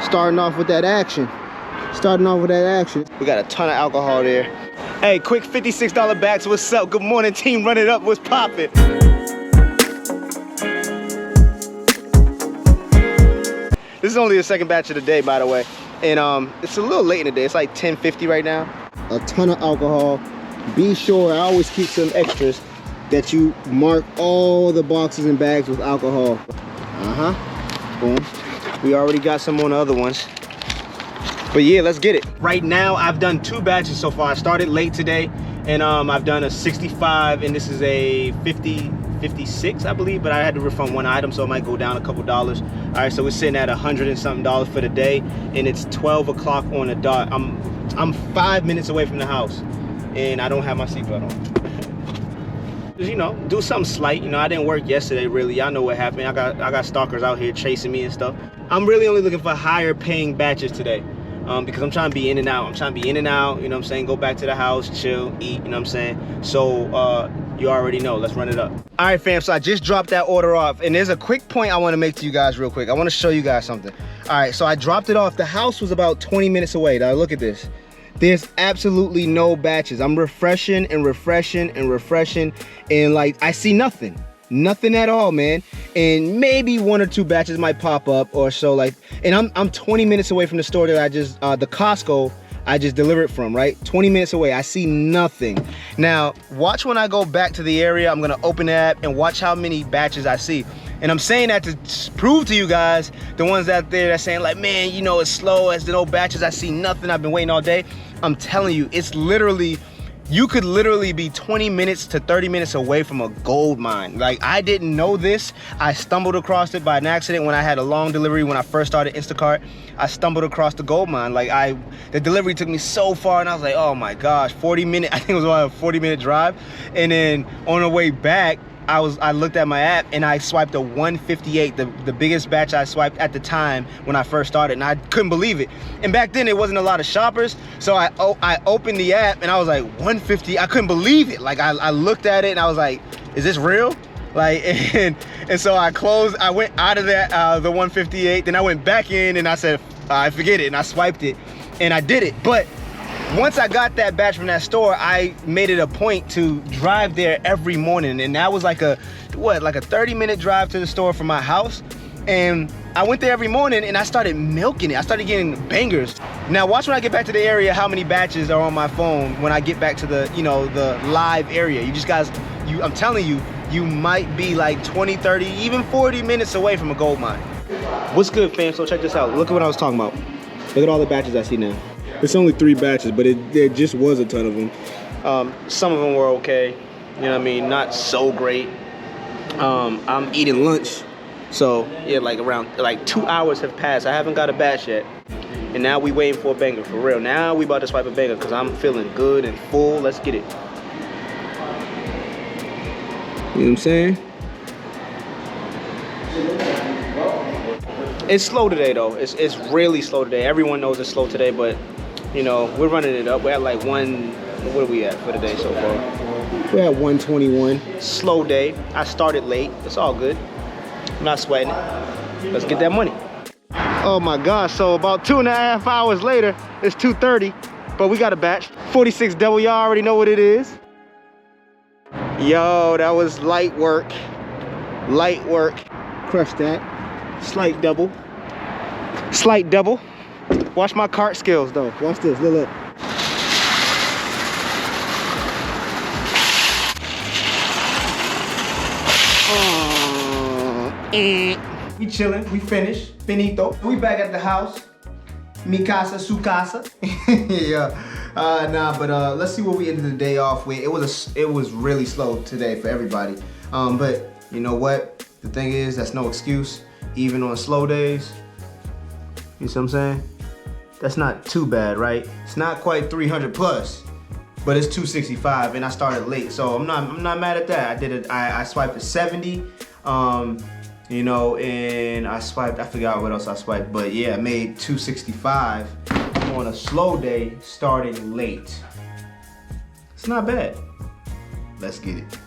Starting off with that action. We got a ton of alcohol there. Hey, quick $56 backs. What's up? Good morning, team. Run it up. What's poppin'? This is only the second batch of the day, by the way. And it's a little late in the day. It's like 10:50 right now. A ton of alcohol. Be sure, I always keep some extras, that you mark all the boxes and bags with alcohol. Boom. We already got some on the other ones. But yeah, let's get it. Right now, I've done 2 batches so far. I started late today, and I've done a 65, and this is a 56, I believe, but I had to refund one item, so it might go down a couple dollars. All right, so we're sitting at $100 and something for the day, and it's 12 o'clock on the dot. I'm 5 minutes away from the house, and I don't have my seatbelt on. Just, you know, do something slight. You know, I didn't work yesterday, really. Y'all know what happened. I got stalkers out here chasing me and stuff. I'm really only looking for higher paying batches today. Because I'm trying to be in and out. You know what I'm saying? Go back to the house, chill, eat, you know what I'm saying? So, you already know. Let's run it up. All right, fam, so I just dropped that order off. And there's a quick point I want to make to you guys real quick. I want to show you guys something. All right, so I dropped it off. The house was about 20 minutes away. Now, look at this. There's absolutely no batches. I'm refreshing, and like, I see nothing. Nothing at all, man. And maybe 1 or 2 batches might pop up or so, like, and I'm 20 minutes away from the store that I just the Costco I just delivered from, right? 20 minutes away. I see nothing. Now watch when I go back to the area. I'm gonna open the app and watch how many batches I see. And I'm saying that to prove to you guys, the ones out there that's saying like, man, you know, it's slow, as the no batches, I see nothing, I've been waiting all day. I'm telling you, it's literally, you could literally be 20 minutes to 30 minutes away from a gold mine. Like, I didn't know this. I stumbled across it by an accident when I had a long delivery when I first started Instacart. I stumbled across the gold mine. Like, the delivery took me so far, and I was like, oh my gosh, 40 minutes, I think it was about a 40-minute drive. And then on the way back, I looked at my app and I swiped a 158, the biggest batch I swiped at the time when I first started, and I couldn't believe it. And back then it wasn't a lot of shoppers, so I opened the app and I was like, 150, I couldn't believe it. Like, I looked at it and I was like, is this real? Like, and so I went out of that the 158, then I went back in and I said, I forget it, and I swiped it and I did it. But once I got that batch from that store, I made it a point to drive there every morning. And that was like a 30-minute drive to the store from my house. And I went there every morning and I started milking it. I started getting bangers. Now watch when I get back to the area how many batches are on my phone when I get back to the, you know, the live area. You just guys, I'm telling you, you might be like 20, 30, even 40 minutes away from a gold mine. What's good, fam? So check this out. Look at what I was talking about. Look at all the batches I see now. It's only 3 batches, but there just was a ton of them. Some of them were okay, you know what I mean, not so great. I'm eating lunch, so yeah, like 2 hours have passed. I haven't got a batch yet, and now we waiting for a banger, for real. Now we about to swipe a banger because I'm feeling good and full. Let's get it. You know what I'm saying? It's slow today though. It's really slow today. Everyone knows it's slow today, but you know, we're running it up. We're at like what are we at for the day so far? We're at 121. Slow day. I started late. It's all good. I'm not sweating it. Let's get that money. Oh my gosh, so about 2.5 hours later, it's 2:30, but we got a batch. 46 double, y'all already know what it is. Yo, that was light work. Light work. Crush that. Slight double. Slight double. Watch my cart skills though. Watch this, look. We chilling, we finished, finito. We back at the house. Mi casa, su casa. Yeah. Nah, but let's see what we ended the day off with. It was really slow today for everybody. But you know what? The thing is, that's no excuse. Even on slow days, you see what I'm saying? That's not too bad, right? It's not quite 300 plus, but it's 265, and I started late, so I'm not mad at that. I swiped a 70, you know, and I forgot what else I swiped, but yeah, I made 265 on a slow day starting late. It's not bad. Let's get it.